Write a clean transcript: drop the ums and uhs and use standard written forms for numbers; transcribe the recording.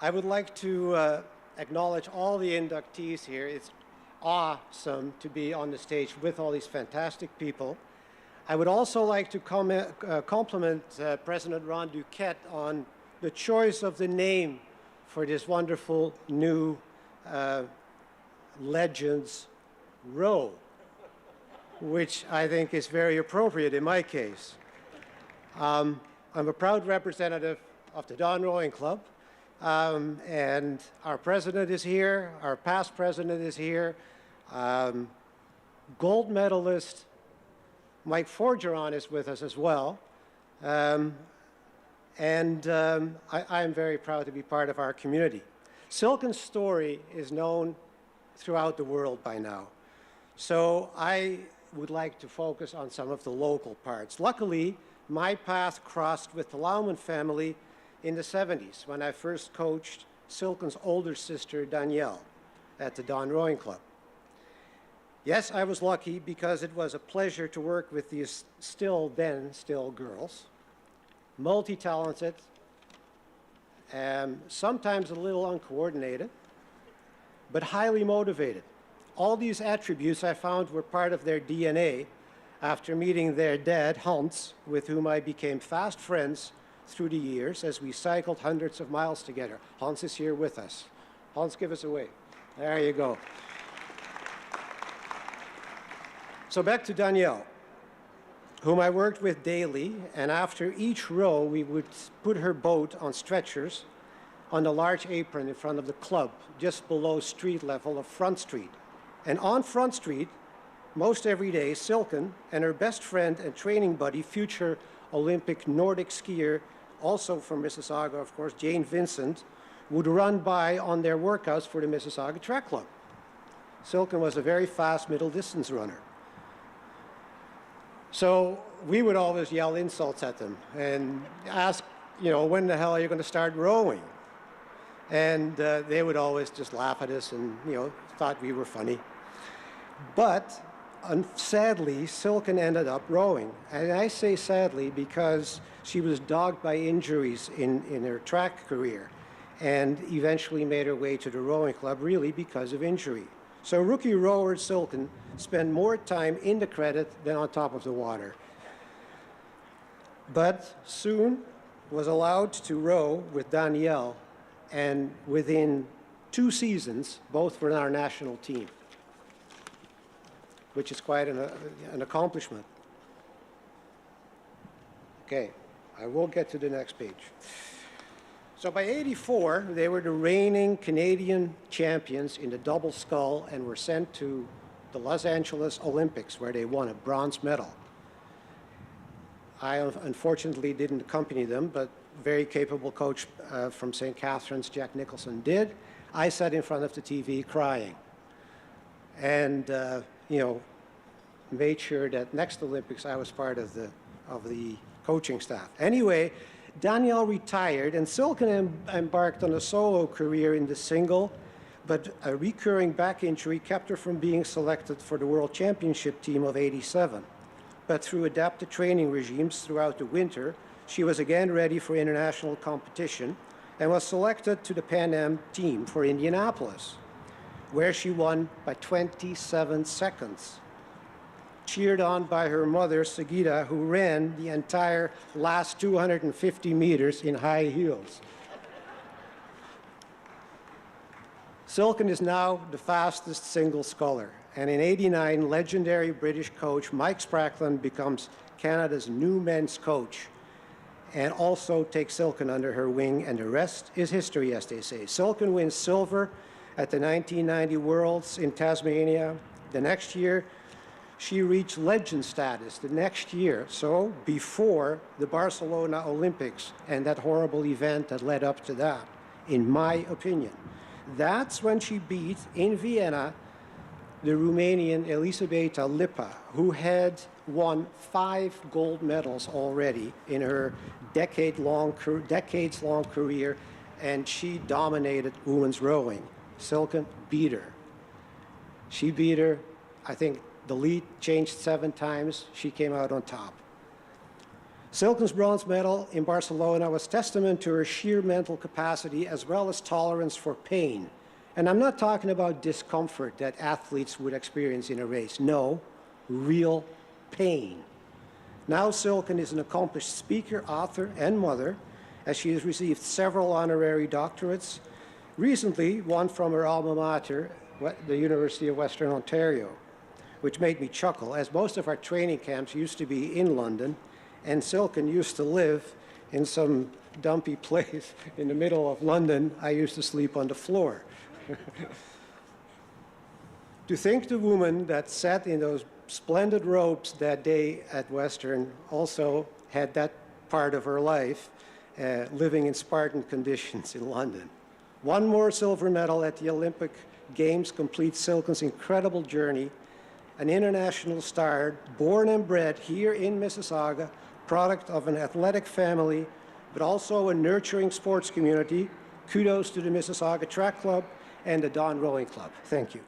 I would like to acknowledge all the inductees here. It's awesome to be on the stage with all these fantastic people. I would also like to compliment President Ron Duquette on the choice of the name for this wonderful new Legends Row, which I think is very appropriate in my case. I'm a proud representative of the Don Rowing Club, and our president is here, our past president is here, gold medalist Mike Forgeron is with us as well, I am very proud to be part of our community. Silken's story is known throughout the world by now, so I would like to focus on some of the local parts. Luckily, my path crossed with the Laumann family in the 70s when I first coached Silken's older sister, Danielle, at the Don Rowing Club. Yes, I was lucky because it was a pleasure to work with these still girls, multi-talented, sometimes a little uncoordinated, but highly motivated. All these attributes I found were part of their DNA after meeting their dad, Hans, with whom I became fast friends through the years as we cycled hundreds of miles together. Hans is here with us. Hans, give us a wave. There you go. So back to Danielle, whom I worked with daily, and after each row, we would put her boat on stretchers on the large apron in front of the club, just below street level of Front Street. And on Front Street, most every day, Silken and her best friend and training buddy, future Olympic Nordic skier, also from Mississauga, of course, Jane Vincent, would run by on their workouts for the Mississauga Track Club. Silken was a very fast middle distance runner. So we would always yell insults at them and ask, when the hell are you going to start rowing? And they would always just laugh at us and, thought we were funny. But sadly, Silken ended up rowing. And I say sadly because she was dogged by injuries in her track career and eventually made her way to the rowing club really because of injury. So rookie rower Silken spent more time in the credit than on top of the water. But soon was allowed to row with Danielle, and within 2 seasons, both were in our national team, which is quite an accomplishment. Okay, I will get to the next page. So by '84, they were the reigning Canadian champions in the double scull and were sent to the Los Angeles Olympics, where they won a bronze medal. I unfortunately didn't accompany them, but very capable coach from St. Catharines, Jack Nicholson, did. I sat in front of the TV crying and, made sure that next Olympics I was part of the coaching staff. Anyway, Danielle retired, and Silken embarked on a solo career in the single, but a recurring back injury kept her from being selected for the World Championship team of '87. But through adapted training regimes throughout the winter, she was again ready for international competition and was selected to the Pan Am team for Indianapolis, where she won by 27 seconds. Cheered on by her mother, Sagita, who ran the entire last 250 meters in high heels. Silken is now the fastest single sculler, and in '89, legendary British coach Mike Sprackland becomes Canada's new men's coach and also takes Silken under her wing, and the rest is history, as they say. Silken wins silver at the 1990 Worlds in Tasmania. The next year, she reached legend status the next year, so before the Barcelona Olympics and that horrible event that led up to that, in my opinion. That's when she beat, in Vienna, the Romanian Elisabeta Lipa, who had won 5 gold medals already in her decades-long career, and she dominated women's rowing. Silken beat her. She beat her, I think, the lead changed 7 times. She came out on top. Silken's bronze medal in Barcelona was testament to her sheer mental capacity as well as tolerance for pain. And I'm not talking about discomfort that athletes would experience in a race. No, real pain. Now Silken is an accomplished speaker, author, and mother, as she has received several honorary doctorates, recently one from her alma mater, the University of Western Ontario, which made me chuckle, as most of our training camps used to be in London, and Silken used to live in some dumpy place in the middle of London. I used to sleep on the floor. To think the woman that sat in those splendid robes that day at Western also had that part of her life living in Spartan conditions in London. One more silver medal at the Olympic Games completes Silken's incredible journey, an international star born and bred here in Mississauga, product of an athletic family, but also a nurturing sports community. Kudos to the Mississauga Track Club and the Don Rowing Club. Thank you.